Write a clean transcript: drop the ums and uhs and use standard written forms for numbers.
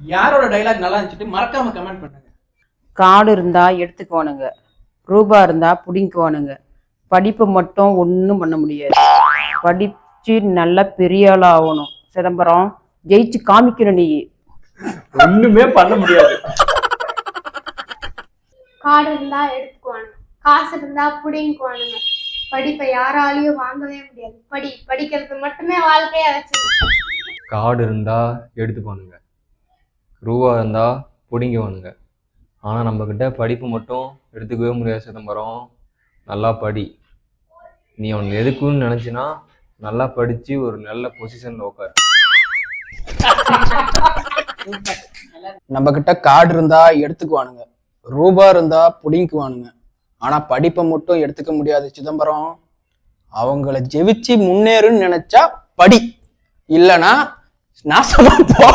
யாரோட டைலாக் நல்லா இருந்துச்சுட்டு மறக்காம கமெண்ட் பண்ணுங்க. காடு இருந்தா எடுத்துக்குவானுங்க, ரூபா இருந்தா புடிங்குவானுங்க, படிப்பை மட்டும் ஒன்றும் பண்ண முடியாது. படிச்சு நல்லா பெரிய ஆளா ஆகணும் சிதம்பரம், ஜெயிச்சு காமிக்கணும் நீ. ஒண்ணுமே பண்ண முடியாது. காடு இருந்தா எடுத்துக்குவானுங்க, காசு இருந்தா புடிங்குவானுங்க, படிப்பை யாராலையும் வாங்கவே முடியாது. படிக்கிறது மட்டுமே வாழ்க்கையா வச்சு. காடு இருந்தால் எடுத்துப்பானுங்க, ரூபா இருந்தால் பிடிங்குவானுங்க, ஆனால் நம்மக்கிட்ட படிப்பு மட்டும் எடுத்துக்கவே முடியாது சிதம்பரம். நல்லா படி. நீ அவனுக்கு எதுக்குன்னு நினச்சின்னா நல்லா படித்து ஒரு நல்ல பொசிஷனில் உட்காரு. நம்ம கிட்ட காடு இருந்தா எடுத்துக்குவானுங்க, ரூபா இருந்தா புடிங்குவானுங்க, ஆனா படிப்பை மட்டும் எடுத்துக்க முடியாது சிதம்பரம். அவங்கள ஜெயிச்சு முன்னேறுன்னு நினைச்சா படி, இல்லனா நாசமா போ.